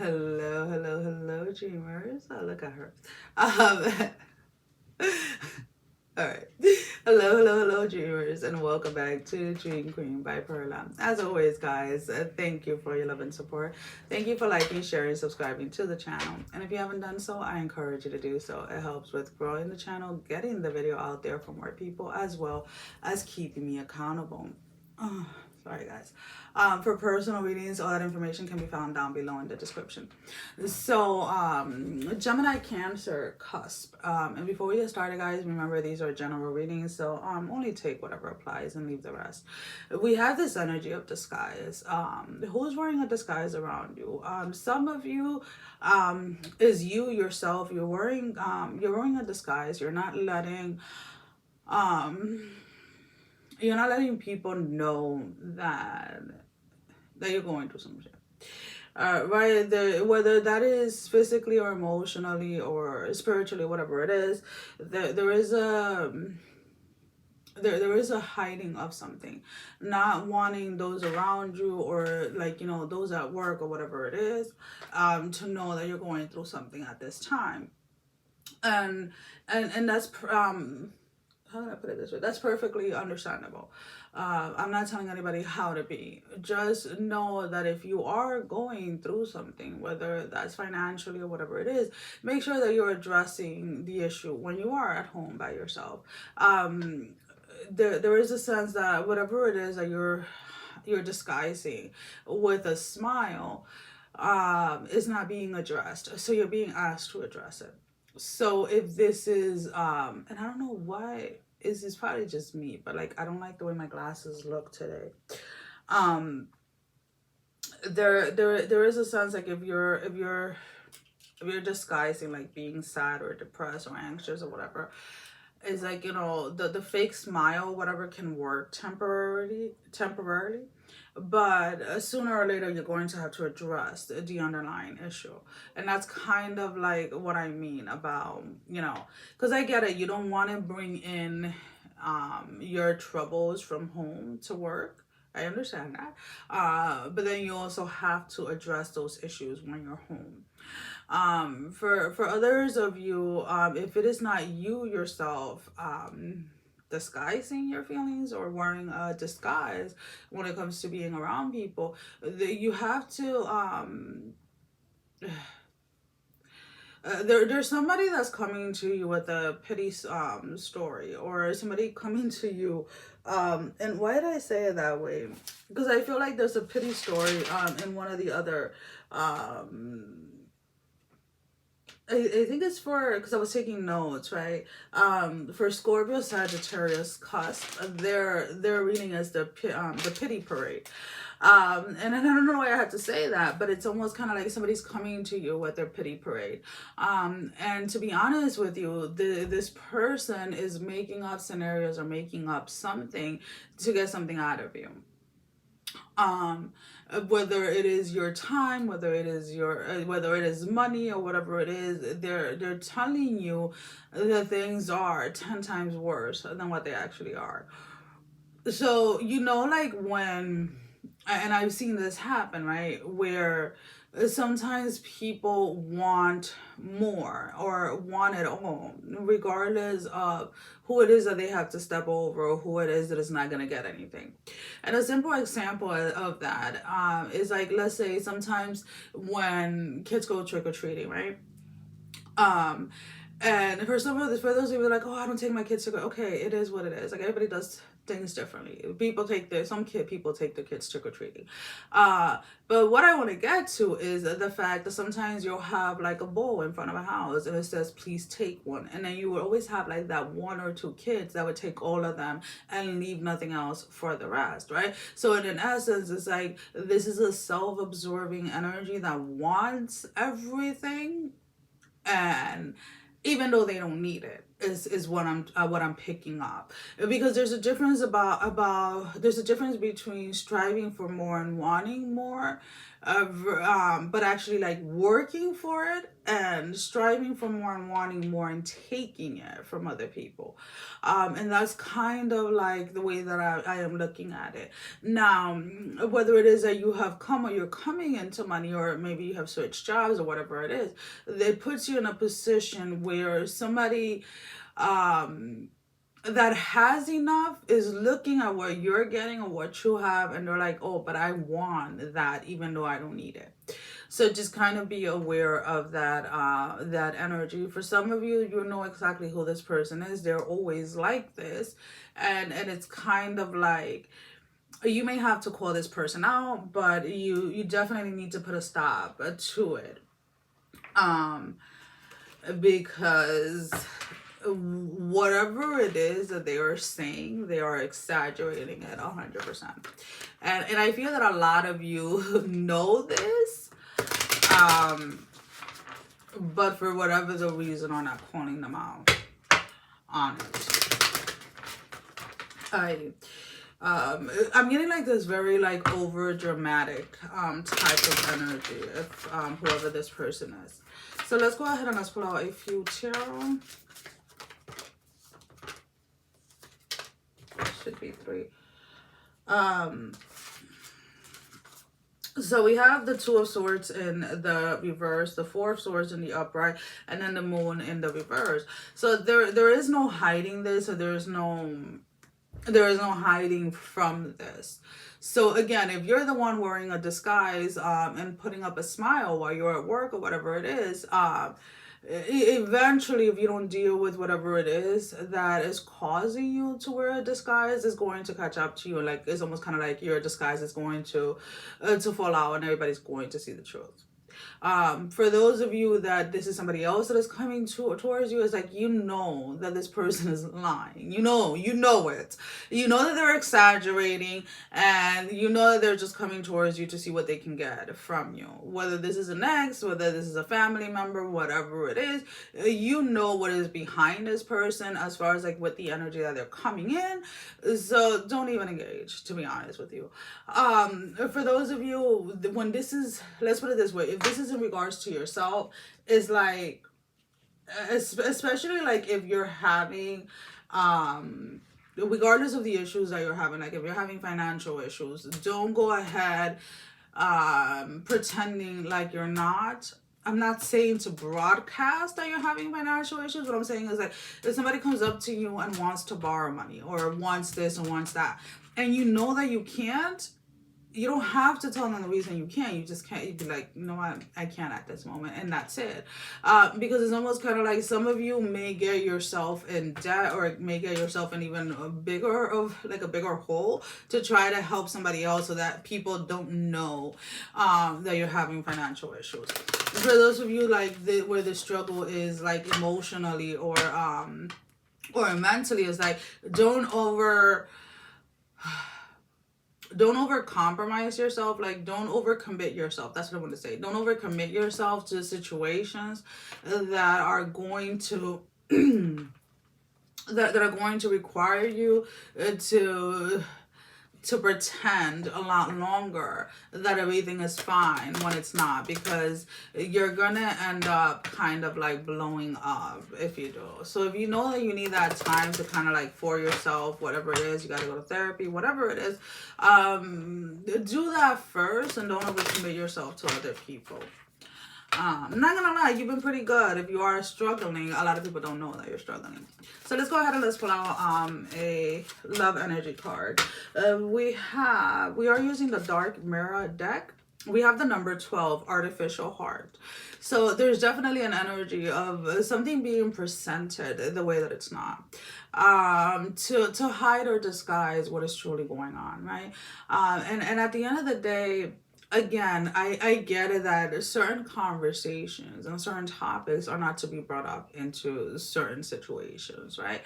Hello, dreamers. Oh, look at her. Um, all right. Hello, dreamers, and welcome back to Dream Queen by Perla. As always, guys, thank you for your love and support. Thank you for liking, sharing, subscribing to the channel. And if you haven't done so, I encourage you to do so. It helps with growing the channel, getting the video out there for more people, as well as keeping me accountable. Oh, sorry, guys. For personal readings, all that information can be found down below in the description. So, Gemini, Cancer, Cusp. And before we get started, guys, remember these are general readings, so only take whatever applies and leave the rest. We have this energy of disguise. Who's wearing a disguise around you? Some of you, is you yourself. You're wearing a disguise. You're not letting people know that you're going through some shit. Right, whether that is physically or emotionally or spiritually, whatever it is, there is a hiding of something, not wanting those around you, or like, those at work or whatever it is, to know that you're going through something at this time. And that's how do I put it this way? That's perfectly understandable. I'm not telling anybody how to be. Just know that if you are going through something, whether that's financially or whatever it is, make sure that you're addressing the issue when you are at home by yourself. There is a sense that whatever it is that you're disguising with a smile, is not being addressed. So you're being asked to address it. So if this is and I don't know why, it's probably just me, but like, I don't like the way my glasses look today. There is a sense like, if you're disguising like being sad or depressed or anxious or whatever, is like, the fake smile, whatever, can work temporarily, but sooner or later you're going to have to address the underlying issue. And that's kind of like what I mean about, because I get it, you don't want to bring in your troubles from home to work. I understand that. But then you also have to address those issues when you're home. For others of you, if it is not you yourself disguising your feelings or wearing a disguise when it comes to being around people, you have to there's somebody that's coming to you with a pity story, or somebody coming to you, and why did I say it that way? Because I feel like there's a pity story in one of the other I think it's for, because I was taking notes, right? For Scorpio, Sagittarius, Cusp, their reading is the pity parade. And I don't know why I had to say that, but it's almost kind of like somebody's coming to you with their pity parade. And to be honest with you, this person is making up scenarios or making up something to get something out of you. Whether it is your time, whether it is money, or whatever it is, they're telling you that things are 10 times worse than what they actually are. So, like when, and I've seen this happen, right, where sometimes people want more or want it all, regardless of who it is that they have to step over, or who it is that is not going to get anything. And a simple example of that is like, let's say sometimes when kids go trick-or-treating, right? And for those of you like, oh, I don't take my kids to go. Okay, it is what it is. Like, everybody does things differently. People take their kids trick or treating. But what I want to get to is the fact that sometimes you'll have like a bowl in front of a house and it says, please take one. And then you will always have like that one or two kids that would take all of them and leave nothing else for the rest, right? So in essence, it's like, this is a self-absorbing energy that wants everything, and even though they don't need it. is what I'm picking up, because there's a difference there's a difference between striving for more and wanting more, but actually like working for it, and striving for more and wanting more and taking it from other people. And that's kind of like the way that I am looking at it now. Whether it is that you have come, or you're coming into money, or maybe you have switched jobs, or whatever it is, it puts you in a position where somebody that has enough is looking at what you're getting or what you have, and they're like, oh, but I want that even though I don't need it. So just kind of be aware of that energy. For some of you, you know exactly who this person is. They're always like this, and it's kind of like you may have to call this person out, but you definitely need to put a stop to it, because whatever it is that they are saying, they are exaggerating it 100%. And I feel that a lot of you know this, but for whatever the reason are not calling them out on it. I'm getting like this very like over dramatic type of energy, if whoever this person is. So let's go ahead and let's pull out a few tarot. Should be 3. So we have the 2 of Swords in the reverse, the 4 of Swords in the upright, and then the Moon in the reverse. So there is no hiding this, or there is no hiding from this. So again, if you're the one wearing a disguise and putting up a smile while you're at work or whatever it is, eventually, if you don't deal with whatever it is that is causing you to wear a disguise, is going to catch up to you. Like, it's almost kind of like your disguise is going to fall out, and everybody's going to see the truth. For those of you that this is somebody else that is coming towards you, it's like, you know that this person is lying. You know it. You know that they're exaggerating, and you know that they're just coming towards you to see what they can get from you. Whether this is an ex, whether this is a family member, whatever it is, you know what is behind this person as far as like with the energy that they're coming in. So don't even engage, to be honest with you. For those of you, when this is, let's put it this way, if this is in regards to yourself, is like, especially like if you're having regardless of the issues that you're having, like if you're having financial issues, don't go ahead pretending like you're not. I'm not saying to broadcast that you're having financial issues. What I'm saying is like, if somebody comes up to you and wants to borrow money, or wants this and wants that, and you know that you can't, you don't have to tell them the reason you can't. You just can't. You'd be like, you know what, I can't at this moment, and that's it. Because it's almost kind of like some of you may get yourself in debt, or may get yourself in even a bigger hole to try to help somebody else, so that people don't know that you're having financial issues. For those of you like where the struggle is like emotionally or mentally, is like, don't over compromise yourself. Like, don't over commit yourself. That's what I want to say. Don't over commit yourself to situations that are going to that are going to require you to pretend a lot longer that everything is fine when it's not, because you're gonna end up kind of like blowing up if you do. So if you know that you need that time to kind of like for yourself, whatever it is, you got to go to therapy, whatever it is, do that first, and don't overcommit yourself to other people. I'm not gonna lie, you've been pretty good. If you are struggling, a lot of people don't know that you're struggling. So let's go ahead and let's pull out a love energy card. We are using the Dark Mirror deck. We have the number 12, artificial heart. So there's definitely an energy of something being presented the way that it's not, to hide or disguise what is truly going on, right? And at the end of the day, again, I get it that certain conversations and certain topics are not to be brought up into certain situations, right?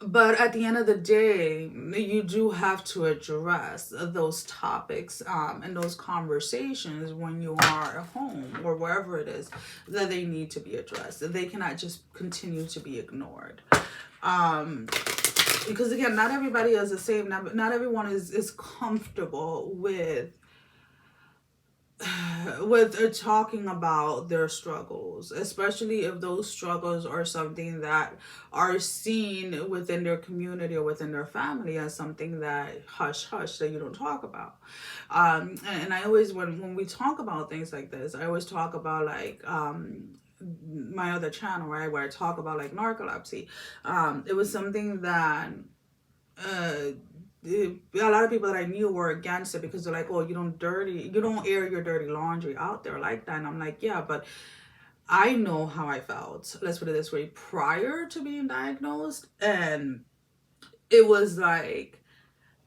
But at the end of the day, you do have to address those topics and those conversations when you are at home or wherever it is that they need to be addressed. They cannot just continue to be ignored. Um, because again, not everybody is the same. Not everyone is comfortable with talking about their struggles, especially if those struggles are something that are seen within their community or within their family as something that hush hush that you don't talk about. And I always, when we talk about things like this, I always talk about like my other channel, right, where I talk about like narcolepsy. It was something that uh a lot of people that I knew were against it because they're like, "Oh, you don't air your dirty laundry out there like that." And I'm like, "Yeah, but I know how I felt. Let's put it this way: prior to being diagnosed, and it was like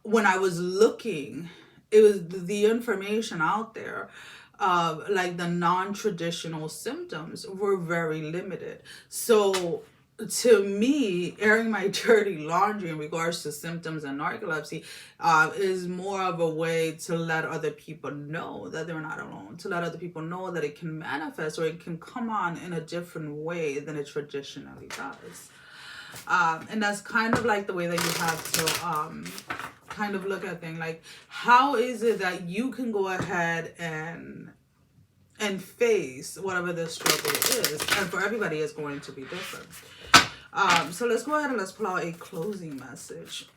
when I was looking, it was the information out there of like the non-traditional symptoms were very limited. So to me, airing my dirty laundry in regards to symptoms and narcolepsy is more of a way to let other people know that they're not alone, to let other people know that it can manifest or it can come on in a different way than it traditionally does. And that's kind of like the way that you have to kind of look at things. Like, how is it that you can go ahead and face whatever the struggle is? And for everybody, it's going to be different. So let's go ahead and let's pull out a closing message.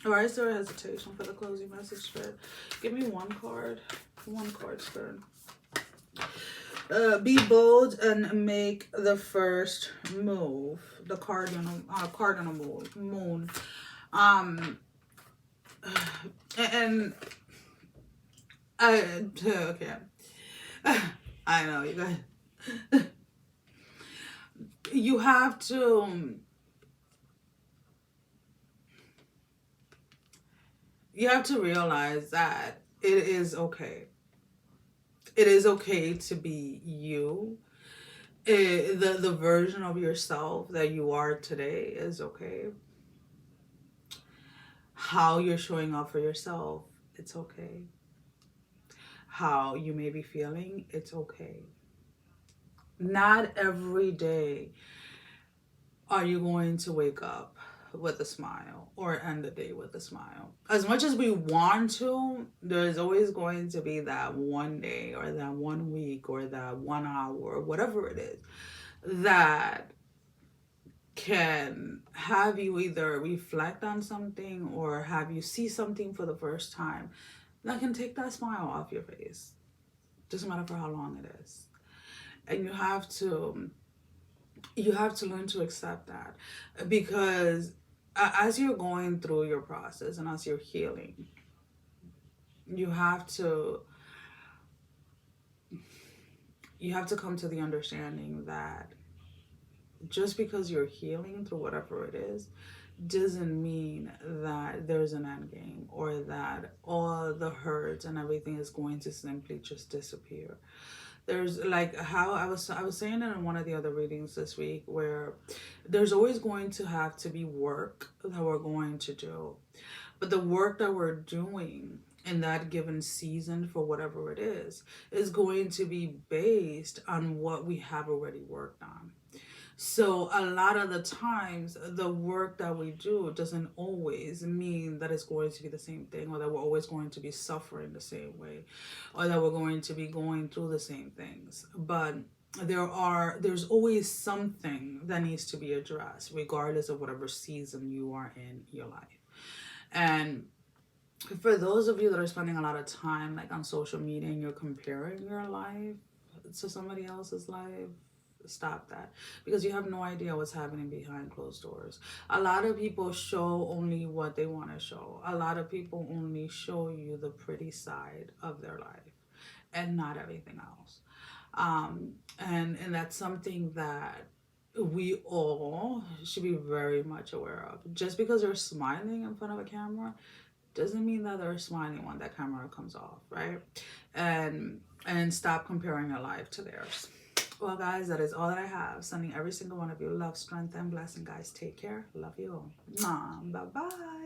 Or is there a hesitation for the closing message, Spirit? Give me one card. One card, Spirit. Be bold and make the first move. The cardinal moon. And okay. I know you guys. You have to. You have to realize that it is okay. It is okay to be you. The version of yourself that you are today is okay. How you're showing up for yourself, it's okay. How you may be feeling, it's okay. Not every day are you going to wake up with a smile or end the day with a smile. As much as we want to, there's always going to be that one day or that one week or that 1 hour or whatever it is that can have you either reflect on something or have you see something for the first time that can take that smile off your face. Doesn't matter for how long it is. And you have to learn to accept that, because as you're going through your process and as you're healing, you have to come to the understanding that just because you're healing through whatever it is doesn't mean that there's an end game or that all the hurts and everything is going to simply just disappear. There's like how I was saying it in one of the other readings this week, where there's always going to have to be work that we're going to do, but the work that we're doing in that given season for whatever it is going to be based on what we have already worked on. So a lot of the times, the work that we do doesn't always mean that it's going to be the same thing, or that we're always going to be suffering the same way, or that we're going to be going through the same things. But there's always something that needs to be addressed, regardless of whatever season you are in your life. And for those of you that are spending a lot of time like on social media and you're comparing your life to somebody else's life, stop that, because you have no idea what's happening behind closed doors. A lot of people show only what they want to show. A lot of people only show you the pretty side of their life and not everything else. And that's something that we all should be very much aware of. Just because they're smiling in front of a camera doesn't mean that they're smiling when that camera comes off, right? And stop comparing your life to theirs. Well, guys, that is all that I have. Sending every single one of you love, strength, and blessing, guys. Take care. Love you all. Bye bye.